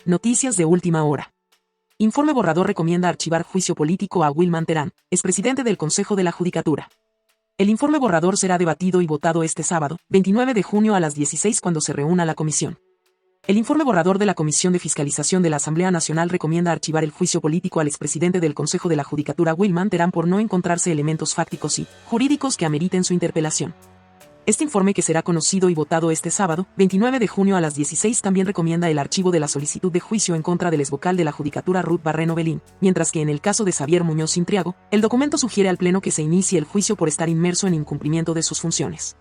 Noticias de última hora. Informe borrador recomienda archivar juicio político a Wilman Terán, expresidente del Consejo de la Judicatura. El informe borrador será debatido y votado este sábado, 29 de junio a las 16 cuando se reúna la comisión. El informe borrador de la Comisión de Fiscalización de la Asamblea Nacional recomienda archivar el juicio político al expresidente del Consejo de la Judicatura Wilman Terán por no encontrarse elementos fácticos y jurídicos que ameriten su interpelación. Este informe, que será conocido y votado este sábado, 29 de junio a las 16, también recomienda el archivo de la solicitud de juicio en contra del exvocal de la Judicatura Ruth Barreno Belín, mientras que en el caso de Xavier Muñoz Intriago, el documento sugiere al Pleno que se inicie el juicio por estar inmerso en incumplimiento de sus funciones.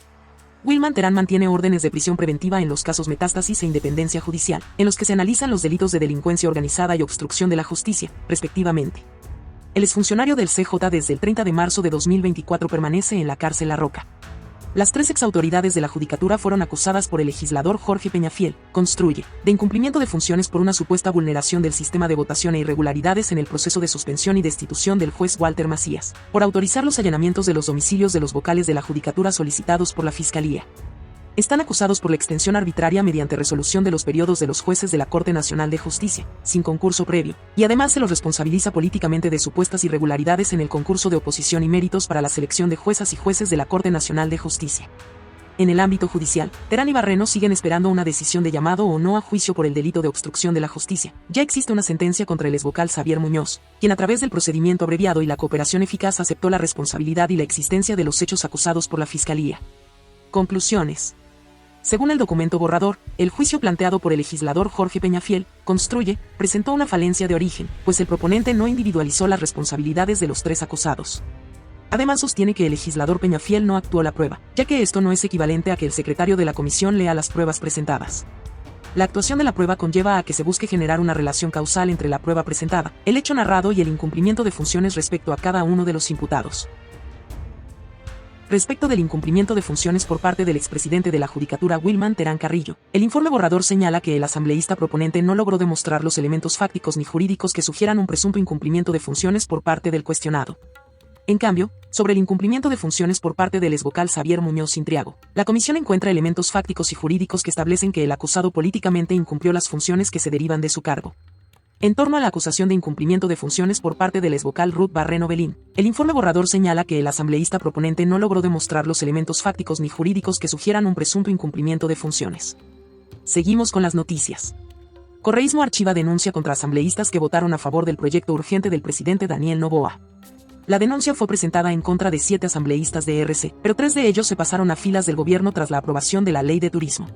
Wilman Terán mantiene órdenes de prisión preventiva en los casos Metástasis e Independencia Judicial, en los que se analizan los delitos de delincuencia organizada y obstrucción de la justicia, respectivamente. El exfuncionario del CJ desde el 30 de marzo de 2024 permanece en la cárcel La Roca. Las tres exautoridades de la Judicatura fueron acusadas por el legislador Jorge Peñafiel, Construye, de incumplimiento de funciones por una supuesta vulneración del sistema de votación e irregularidades en el proceso de suspensión y destitución del juez Walter Macías, por autorizar los allanamientos de los domicilios de los vocales de la Judicatura solicitados por la Fiscalía. Están acusados por la extensión arbitraria mediante resolución de los periodos de los jueces de la Corte Nacional de Justicia, sin concurso previo, y además se los responsabiliza políticamente de supuestas irregularidades en el concurso de oposición y méritos para la selección de juezas y jueces de la Corte Nacional de Justicia. En el ámbito judicial, Terán y Barreno siguen esperando una decisión de llamado o no a juicio por el delito de obstrucción de la justicia. Ya existe una sentencia contra el exvocal Xavier Muñoz, quien a través del procedimiento abreviado y la cooperación eficaz aceptó la responsabilidad y la existencia de los hechos acusados por la Fiscalía. Conclusiones. Según el documento borrador, el juicio planteado por el legislador Jorge Peñafiel, Construye, presentó una falencia de origen, pues el proponente no individualizó las responsabilidades de los tres acusados. Además sostiene que el legislador Peñafiel no actuó la prueba, ya que esto no es equivalente a que el secretario de la comisión lea las pruebas presentadas. La actuación de la prueba conlleva a que se busque generar una relación causal entre la prueba presentada, el hecho narrado y el incumplimiento de funciones respecto a cada uno de los imputados. Respecto del incumplimiento de funciones por parte del expresidente de la Judicatura Wilman Terán Carrillo, el informe borrador señala que el asambleísta proponente no logró demostrar los elementos fácticos ni jurídicos que sugieran un presunto incumplimiento de funciones por parte del cuestionado. En cambio, sobre el incumplimiento de funciones por parte del exvocal Xavier Muñoz Intriago, la comisión encuentra elementos fácticos y jurídicos que establecen que el acusado políticamente incumplió las funciones que se derivan de su cargo. En torno a la acusación de incumplimiento de funciones por parte del exvocal Ruth Barreno Belín, el informe borrador señala que el asambleísta proponente no logró demostrar los elementos fácticos ni jurídicos que sugieran un presunto incumplimiento de funciones. Seguimos con las noticias. Correísmo archiva denuncia contra asambleístas que votaron a favor del proyecto urgente del presidente Daniel Noboa. La denuncia fue presentada en contra de 7 asambleístas de RC, pero 3 de ellos se pasaron a filas del gobierno tras la aprobación de la Ley de Turismo.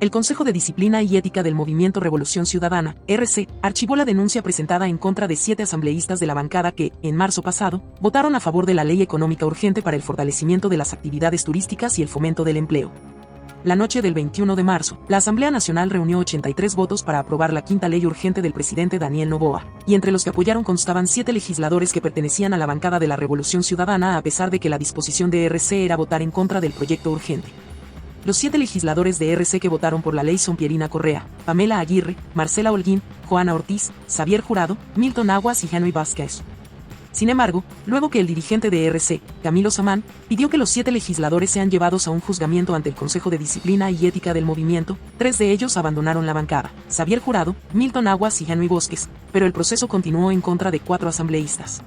El Consejo de Disciplina y Ética del Movimiento Revolución Ciudadana, RC, archivó la denuncia presentada en contra de 7 asambleístas de la bancada que, en marzo pasado, votaron a favor de la Ley Económica Urgente para el fortalecimiento de las actividades turísticas y el fomento del empleo. La noche del 21 de marzo, la Asamblea Nacional reunió 83 votos para aprobar la quinta ley urgente del presidente Daniel Noboa, y entre los que apoyaron constaban 7 legisladores que pertenecían a la bancada de la Revolución Ciudadana, a pesar de que la disposición de RC era votar en contra del proyecto urgente. Los 7 legisladores de RC que votaron por la ley son Pierina Correa, Pamela Aguirre, Marcela Holguín, Joana Ortiz, Xavier Jurado, Milton Aguas y Henry Vázquez. Sin embargo, luego que el dirigente de RC, Camilo Samán, pidió que los 7 legisladores sean llevados a un juzgamiento ante el Consejo de Disciplina y Ética del Movimiento, 3 de ellos abandonaron la bancada, Xavier Jurado, Milton Aguas y Henry Vázquez, pero el proceso continuó en contra de 4 asambleístas.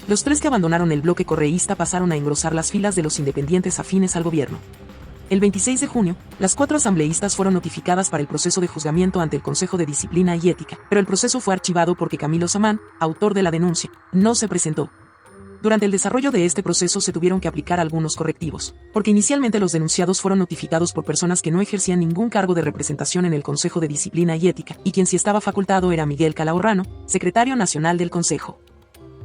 Los 3 que abandonaron el bloque correísta pasaron a engrosar las filas de los independientes afines al gobierno. El 26 de junio, las 4 asambleístas fueron notificadas para el proceso de juzgamiento ante el Consejo de Disciplina y Ética, pero el proceso fue archivado porque Camilo Samán, autor de la denuncia, no se presentó. Durante el desarrollo de este proceso se tuvieron que aplicar algunos correctivos, porque inicialmente los denunciados fueron notificados por personas que no ejercían ningún cargo de representación en el Consejo de Disciplina y Ética, y quien sí estaba facultado era Miguel Calahorrano, secretario nacional del Consejo.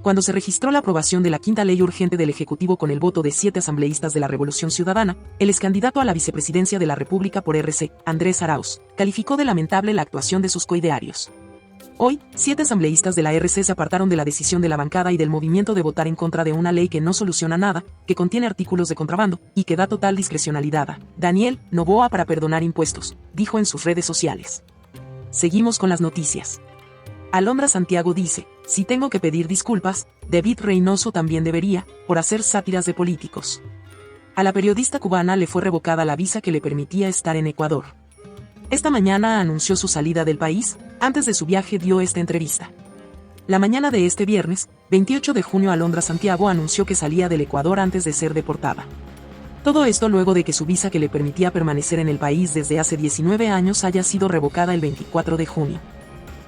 Cuando se registró la aprobación de la quinta ley urgente del Ejecutivo con el voto de 7 asambleístas de la Revolución Ciudadana, el excandidato a la vicepresidencia de la República por RC, Andrés Arauz, calificó de lamentable la actuación de sus coidearios. Hoy, 7 asambleístas de la RC se apartaron de la decisión de la bancada y del movimiento de votar en contra de una ley que no soluciona nada, que contiene artículos de contrabando, y que da total discrecionalidad a Daniel Noboa para perdonar impuestos, dijo en sus redes sociales. Seguimos con las noticias. Alondra Santiago dice, si tengo que pedir disculpas, David Reynoso también debería, por hacer sátiras de políticos. A la periodista cubana le fue revocada la visa que le permitía estar en Ecuador. Esta mañana anunció su salida del país, Antes de su viaje dio esta entrevista. La mañana de este viernes, 28 de junio, Alondra Santiago anunció que salía del Ecuador antes de ser deportada. Todo esto luego de que su visa que le permitía permanecer en el país desde hace 19 años haya sido revocada el 24 de junio.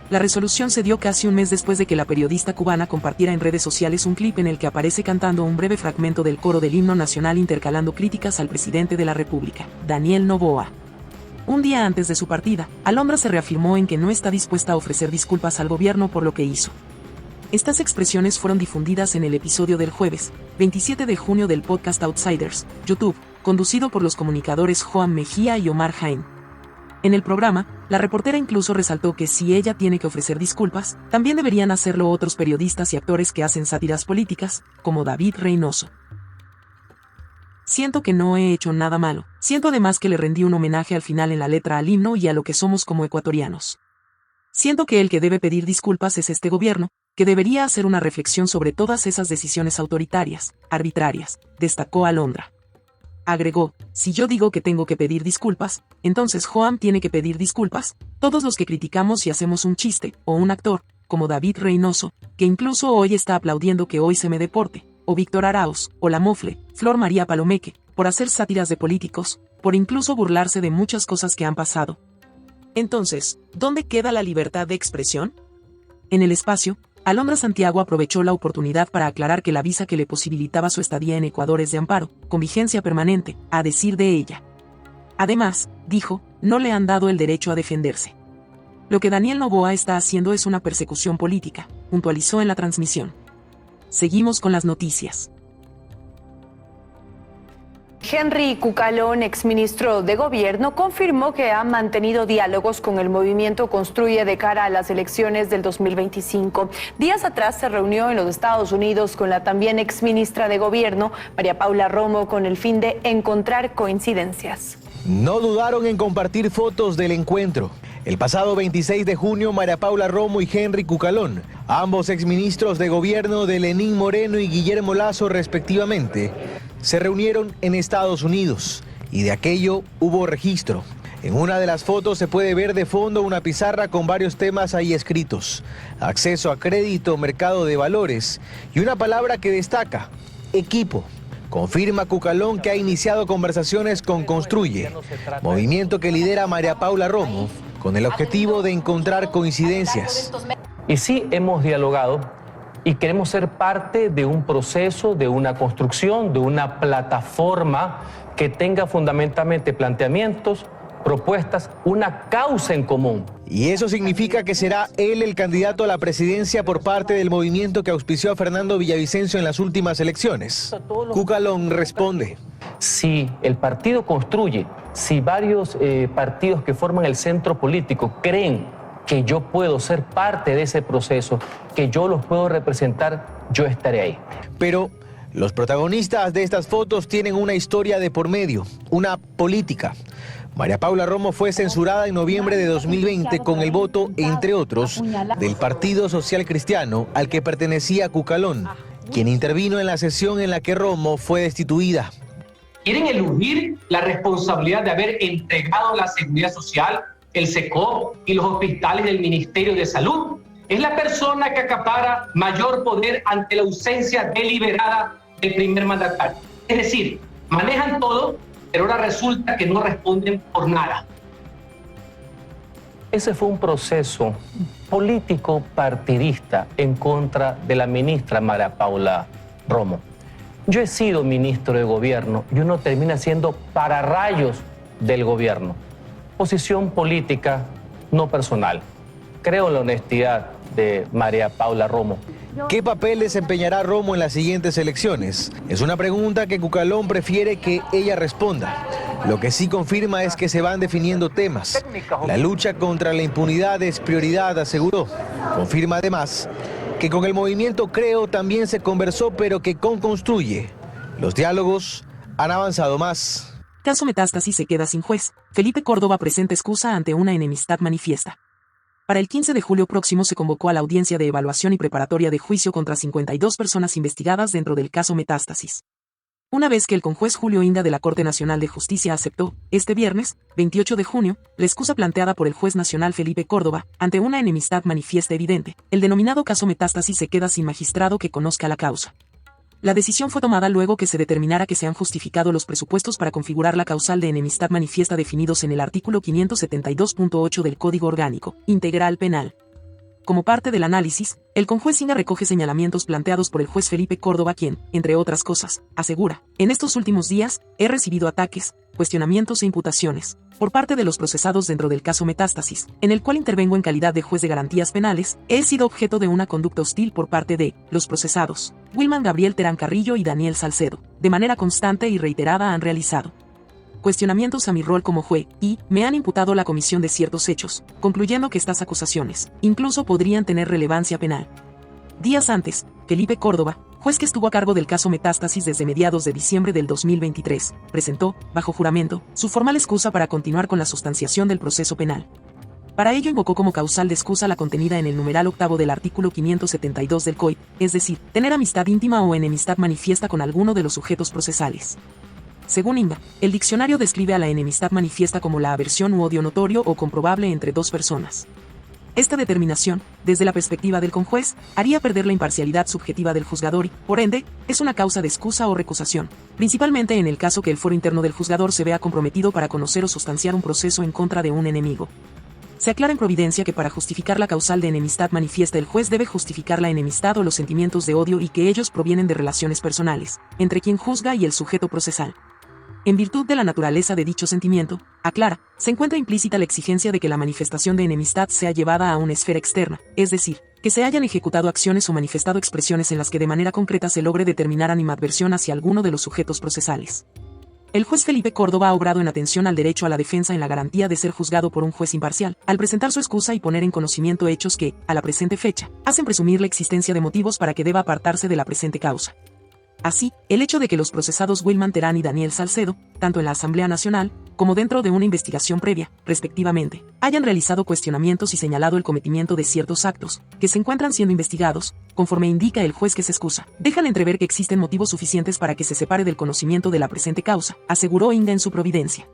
La resolución se dio casi un mes después de que la periodista cubana compartiera en redes sociales un clip en el que aparece cantando un breve fragmento del coro del himno nacional intercalando críticas al presidente de la República, Daniel Noboa. Un día antes de su partida, Alondra se reafirmó en que no está dispuesta a ofrecer disculpas al gobierno por lo que hizo. Estas expresiones fueron difundidas en el episodio del jueves, 27 de junio del podcast Outsiders, YouTube, conducido por los comunicadores Joan Mejía y Omar Jaén. En el programa, la reportera incluso resaltó que si ella tiene que ofrecer disculpas, también deberían hacerlo otros periodistas y actores que hacen sátiras políticas, como David Reynoso. Siento que no he hecho nada malo, siento además que le rendí un homenaje al final en la letra al himno y a lo que somos como ecuatorianos. Siento que el que debe pedir disculpas es este gobierno, que debería hacer una reflexión sobre todas esas decisiones autoritarias, arbitrarias, destacó Alondra. Agregó, si yo digo que tengo que pedir disculpas, entonces Joan tiene que pedir disculpas, todos los que criticamos y hacemos un chiste, o un actor, como David Reynoso, que incluso hoy está aplaudiendo que hoy se me deporte, o Víctor Arauz, o la Mofle, Flor María Palomeque, por hacer sátiras de políticos, por incluso burlarse de muchas cosas que han pasado. Entonces, ¿dónde queda la libertad de expresión? En el espacio, Alondra Santiago aprovechó la oportunidad para aclarar que la visa que le posibilitaba su estadía en Ecuador es de amparo, con vigencia permanente, a decir de ella. Además, dijo, no le han dado el derecho a defenderse. Lo que Daniel Noboa está haciendo es una persecución política, puntualizó en la transmisión. Seguimos con las noticias. Henry Cucalón, exministro de Gobierno, confirmó que ha mantenido diálogos con el movimiento Construye de cara a las elecciones del 2025. Días atrás se reunió en los Estados Unidos con la también exministra de Gobierno, María Paula Romo, con el fin de encontrar coincidencias. No dudaron en compartir fotos del encuentro. El pasado 26 de junio, María Paula Romo y Henry Cucalón, ambos exministros de Gobierno de Lenín Moreno y Guillermo Lasso respectivamente, se reunieron en Estados Unidos y de aquello hubo registro. En una de las fotos se puede ver de fondo una pizarra con varios temas ahí escritos: acceso a crédito, mercado de valores y una palabra que destaca: equipo. Confirma Cucalón que ha iniciado conversaciones con Construye, movimiento que lidera María Paula Romo, con el objetivo de encontrar coincidencias. Y sí hemos dialogado y queremos ser parte de un proceso, de una construcción, de una plataforma que tenga fundamentalmente planteamientos, propuestas, una causa en común. Y eso significa que será él el candidato a la presidencia por parte del movimiento que auspició a Fernando Villavicencio en las últimas elecciones. Cucalón responde: si el partido Construye, si varios partidos que forman el centro político creen que yo puedo ser parte de ese proceso, que yo los puedo representar, yo estaré ahí. Pero los protagonistas de estas fotos tienen una historia de por medio, una política. María Paula Romo fue censurada en noviembre de 2020 con el voto, entre otros, del Partido Social Cristiano al que pertenecía Cucalón, quien intervino en la sesión en la que Romo fue destituida. Quieren eludir la responsabilidad de haber entregado la seguridad social, el SECOP y los hospitales del Ministerio de Salud. Es la persona que acapara mayor poder ante la ausencia deliberada del primer mandatario. Es decir, manejan todo, pero ahora resulta que no responden por nada. Ese fue un proceso político partidista en contra de la ministra María Paula Romo. Yo he sido ministro de Gobierno y uno termina siendo pararrayos del gobierno. Posición política, no personal. Creo en la honestidad de María Paula Romo. ¿Qué papel desempeñará Romo en las siguientes elecciones? Es una pregunta que Cucalón prefiere que ella responda. Lo que sí confirma es que se van definiendo temas. La lucha contra la impunidad es prioridad, aseguró. Confirma además que con el movimiento Creo también se conversó, pero que con Construye los diálogos han avanzado más. Caso Metástasis se queda sin juez. Felipe Córdoba presenta excusa ante una enemistad manifiesta. Para el 15 de julio próximo se convocó a la audiencia de evaluación y preparatoria de juicio contra 52 personas investigadas dentro del caso Metástasis. Una vez que el conjuez Julio Inda de la Corte Nacional de Justicia aceptó, este viernes, 28 de junio, la excusa planteada por el juez nacional Felipe Córdoba, ante una enemistad manifiesta evidente, el denominado caso Metástasis se queda sin magistrado que conozca la causa. La decisión fue tomada luego que se determinara que se han justificado los presupuestos para configurar la causal de enemistad manifiesta definidos en el artículo 572.8 del Código Orgánico Integral Penal. Como parte del análisis, el conjuez Inda recoge señalamientos planteados por el juez Felipe Córdoba quien, entre otras cosas, asegura, en estos últimos días, he recibido ataques, cuestionamientos e imputaciones, por parte de los procesados dentro del caso Metástasis, en el cual intervengo en calidad de juez de garantías penales, he sido objeto de una conducta hostil por parte de los procesados, Wilman Gabriel Terán Carrillo y Daniel Salcedo, de manera constante y reiterada han realizado cuestionamientos a mi rol como juez, y me han imputado la comisión de ciertos hechos, concluyendo que estas acusaciones, incluso podrían tener relevancia penal. Días antes, Felipe Córdoba, juez que estuvo a cargo del caso Metástasis desde mediados de diciembre del 2023, presentó, bajo juramento, su formal excusa para continuar con la sustanciación del proceso penal. Para ello invocó como causal de excusa la contenida en el numeral octavo del artículo 572 del COIP, es decir, tener amistad íntima o enemistad manifiesta con alguno de los sujetos procesales. Según Inda, el diccionario describe a la enemistad manifiesta como la aversión u odio notorio o comprobable entre dos personas. Esta determinación, desde la perspectiva del conjuez, haría perder la imparcialidad subjetiva del juzgador y, por ende, es una causa de excusa o recusación, principalmente en el caso que el foro interno del juzgador se vea comprometido para conocer o sustanciar un proceso en contra de un enemigo. Se aclara en providencia que para justificar la causal de enemistad manifiesta el juez debe justificar la enemistad o los sentimientos de odio y que ellos provienen de relaciones personales, entre quien juzga y el sujeto procesal. En virtud de la naturaleza de dicho sentimiento, aclara, se encuentra implícita la exigencia de que la manifestación de enemistad sea llevada a una esfera externa, es decir, que se hayan ejecutado acciones o manifestado expresiones en las que de manera concreta se logre determinar animadversión hacia alguno de los sujetos procesales. El juez Felipe Córdoba ha obrado en atención al derecho a la defensa en la garantía de ser juzgado por un juez imparcial, al presentar su excusa y poner en conocimiento hechos que, a la presente fecha, hacen presumir la existencia de motivos para que deba apartarse de la presente causa. Así, el hecho de que los procesados Wilman Terán y Daniel Salcedo, tanto en la Asamblea Nacional, como dentro de una investigación previa, respectivamente, hayan realizado cuestionamientos y señalado el cometimiento de ciertos actos, que se encuentran siendo investigados, conforme indica el juez que se excusa, dejan entrever que existen motivos suficientes para que se separe del conocimiento de la presente causa, aseguró Inda en su providencia.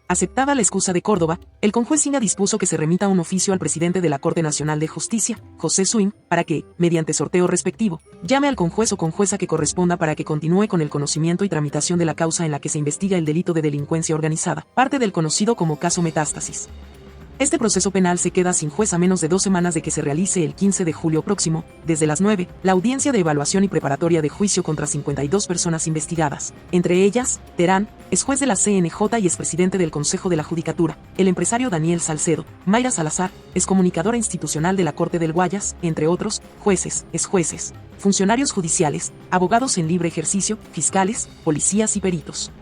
Aceptada la excusa de Córdoba, el conjuez Inda dispuso que se remita un oficio al presidente de la Corte Nacional de Justicia, José Swing, para que, mediante sorteo respectivo, llame al conjuez o conjueza que corresponda para que continúe con el conocimiento y tramitación de la causa en la que se investiga el delito de delincuencia organizada, parte del conocido como caso Metástasis. Este proceso penal se queda sin juez a menos de 2 semanas de que se realice el 15 de julio próximo, desde las 9, la audiencia de evaluación y preparatoria de juicio contra 52 personas investigadas, entre ellas, Terán, ex juez de la CNJ y expresidente del Consejo de la Judicatura, el empresario Daniel Salcedo, Mayra Salazar, excomunicadora institucional de la Corte del Guayas, entre otros, jueces, exjueces, funcionarios judiciales, abogados en libre ejercicio, fiscales, policías y peritos.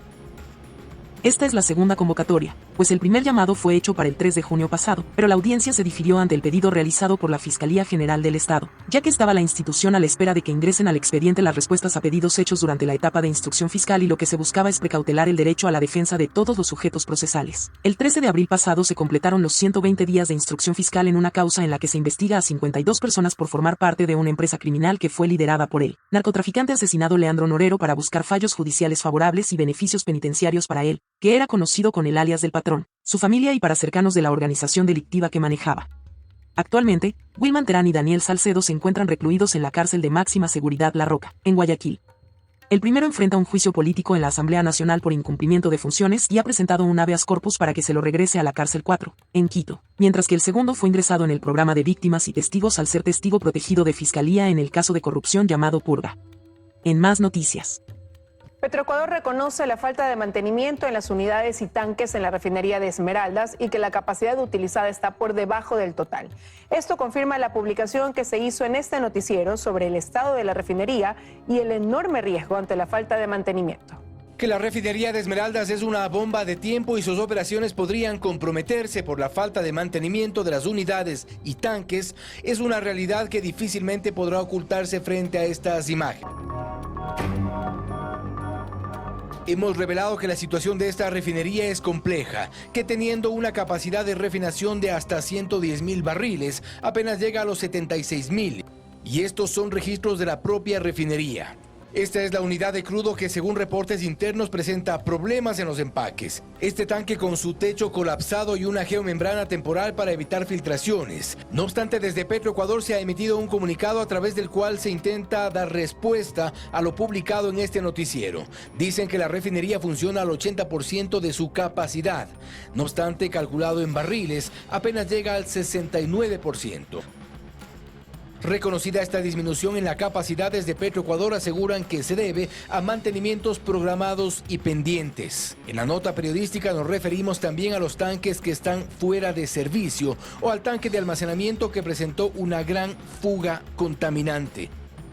Esta es la segunda convocatoria, pues el primer llamado fue hecho para el 3 de junio pasado, pero la audiencia se difirió ante el pedido realizado por la Fiscalía General del Estado, ya que estaba la institución a la espera de que ingresen al expediente las respuestas a pedidos hechos durante la etapa de instrucción fiscal y lo que se buscaba es precautelar el derecho a la defensa de todos los sujetos procesales. El 13 de abril pasado se completaron los 120 días de instrucción fiscal en una causa en la que se investiga a 52 personas por formar parte de una empresa criminal que fue liderada por el narcotraficante asesinado Leandro Norero para buscar fallos judiciales favorables y beneficios penitenciarios para él, que era conocido con el alias del patrón, su familia y para cercanos de la organización delictiva que manejaba. Actualmente, Wilman Terán y Daniel Salcedo se encuentran recluidos en la cárcel de máxima seguridad La Roca, en Guayaquil. El primero enfrenta un juicio político en la Asamblea Nacional por incumplimiento de funciones y ha presentado un habeas corpus para que se lo regrese a la cárcel 4, en Quito, mientras que el segundo fue ingresado en el programa de víctimas y testigos al ser testigo protegido de Fiscalía en el caso de corrupción llamado Purga. En más noticias. Petroecuador reconoce la falta de mantenimiento en las unidades y tanques en la refinería de Esmeraldas y que la capacidad utilizada está por debajo del total. Esto confirma la publicación que se hizo en este noticiero sobre el estado de la refinería y el enorme riesgo ante la falta de mantenimiento. Que la refinería de Esmeraldas es una bomba de tiempo y sus operaciones podrían comprometerse por la falta de mantenimiento de las unidades y tanques es una realidad que difícilmente podrá ocultarse frente a estas imágenes. Hemos revelado que la situación de esta refinería es compleja, que teniendo una capacidad de refinación de hasta 110.000 barriles, apenas llega a los 76.000. Y estos son registros de la propia refinería. Esta es la unidad de crudo que, según reportes internos, presenta problemas en los empaques. Este tanque con su techo colapsado y una geomembrana temporal para evitar filtraciones. No obstante, desde Petroecuador se ha emitido un comunicado a través del cual se intenta dar respuesta a lo publicado en este noticiero. Dicen que la refinería funciona al 80% de su capacidad. No obstante, calculado en barriles, apenas llega al 69%. Reconocida esta disminución en la capacidad, desde Petroecuador aseguran que se debe a mantenimientos programados y pendientes. En la nota periodística nos referimos también a los tanques que están fuera de servicio o al tanque de almacenamiento que presentó una gran fuga contaminante.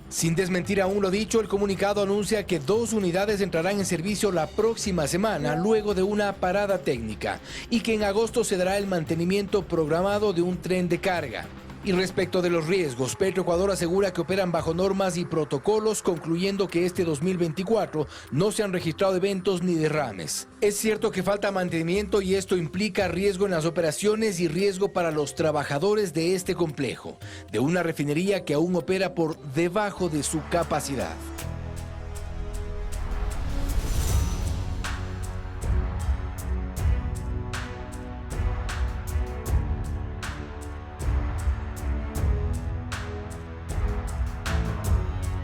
Sin desmentir aún lo dicho, el comunicado anuncia que 2 unidades entrarán en servicio la próxima semana luego de una parada técnica y que en agosto se dará el mantenimiento programado de un tren de carga. Y respecto de los riesgos, Petroecuador asegura que operan bajo normas y protocolos, concluyendo que este 2024 no se han registrado eventos ni derrames. Es cierto que falta mantenimiento y esto implica riesgo en las operaciones y riesgo para los trabajadores de este complejo, de una refinería que aún opera por debajo de su capacidad.